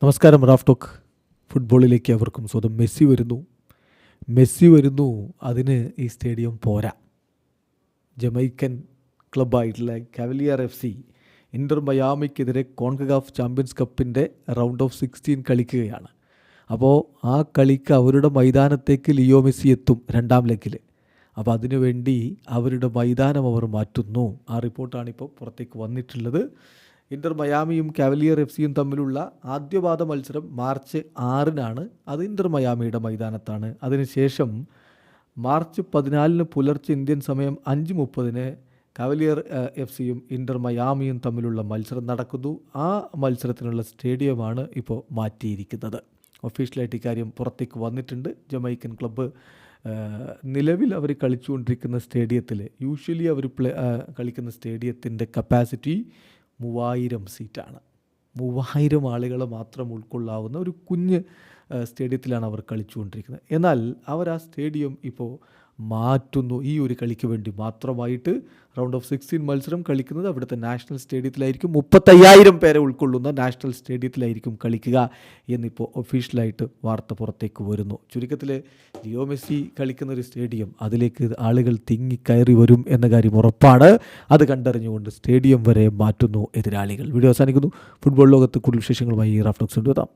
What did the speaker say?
നമസ്കാരം. Raf talk ഫുട്ബോളിലേക്ക് അവർക്കും സ്വന്തം. മെസ്സി വരുന്നു. അതിന് ഈ സ്റ്റേഡിയം പോരാ. ജമൈക്കൻ ക്ലബ്ബായിട്ടുള്ള കാവലിയർ FC ഇൻ്റർ മയാമിക്കെതിരെ കോൺകകാഫ് ചാമ്പ്യൻസ് കപ്പിൻ്റെ റൗണ്ട് ഓഫ് 16 കളിക്കുകയാണ്. അപ്പോൾ ആ കളിക്ക് അവരുടെ മൈതാനത്തേക്ക് ലിയോ മെസ്സി എത്തും രണ്ടാം ലെഗിൽ. അപ്പോൾ അതിനുവേണ്ടി അവരുടെ മൈതാനം അവർ മാറ്റുന്നു. ആ റിപ്പോർട്ടാണിപ്പോൾ പുറത്തേക്ക് വന്നിട്ടുള്ളത്. ഇൻ്റർ മയാമിയും കാവലിയർ FCയും തമ്മിലുള്ള ആദ്യപാദ മത്സരം മാർച്ച് 6-നാണ്. അത് ഇൻ്റർ മയാമിയുടെ മൈതാനത്താണ്. അതിനുശേഷം മാർച്ച് 14 പുലർച്ചെ ഇന്ത്യൻ സമയം 5:30 കാവലിയർ FCയും ഇൻ്റർ മയാമിയും തമ്മിലുള്ള മത്സരം നടക്കുന്നു. ആ മത്സരത്തിനുള്ള സ്റ്റേഡിയമാണ് ഇപ്പോൾ മാറ്റിയിരിക്കുന്നത്. ഒഫീഷ്യലായിട്ട് ഇക്കാര്യം പുറത്തേക്ക് വന്നിട്ടുണ്ട്. ജമൈക്കൻ ക്ലബ്ബ് നിലവിൽ അവർ കളിച്ചുകൊണ്ടിരിക്കുന്ന സ്റ്റേഡിയത്തിൽ, യൂഷ്വലി അവർ കളിക്കുന്ന സ്റ്റേഡിയത്തിൻ്റെ കപ്പാസിറ്റി 3000 സീറ്റാണ്. 3000 ആളുകളെ മാത്രം ഉൾക്കൊള്ളാവുന്ന ഒരു കുഞ്ഞ് സ്റ്റേഡിയത്തിലാണ് അവർ കളിച്ചുകൊണ്ടിരിക്കുന്നത്. എന്നാൽ അവർ ആ സ്റ്റേഡിയം ഇപ്പോൾ മാറ്റുന്നു. ഈ ഒരു കളിക്ക് വേണ്ടി മാത്രമായിട്ട് റൗണ്ട് ഓഫ് 16 മത്സരം കളിക്കുന്നത് അവിടുത്തെ നാഷണൽ സ്റ്റേഡിയത്തിലായിരിക്കും. 35,000 പേരെ ഉൾക്കൊള്ളുന്ന നാഷണൽ സ്റ്റേഡിയത്തിലായിരിക്കും കളിക്കുക എന്നിപ്പോൾ ഒഫീഷ്യലായിട്ട് വാർത്ത പുറത്തേക്ക് വരുന്നു. ചുരുക്കത്തിൽ ലിയോ മെസ്സി കളിക്കുന്ന ഒരു സ്റ്റേഡിയം, അതിലേക്ക് ആളുകൾ തിങ്ങിക്കയറി വരും എന്ന കാര്യം ഉറപ്പാണ്. അത് കണ്ടറിഞ്ഞുകൊണ്ട് സ്റ്റേഡിയം വരെ മാറ്റുന്നു എതിരാളികൾ. വീഡിയോ അവസാനിക്കുന്നു. ഫുട്ബോൾ ലോകത്ത് കൂടുതൽ വിശേഷങ്ങളുമായി റാഫ് ടോക്സ് കൊണ്ടുവരാം.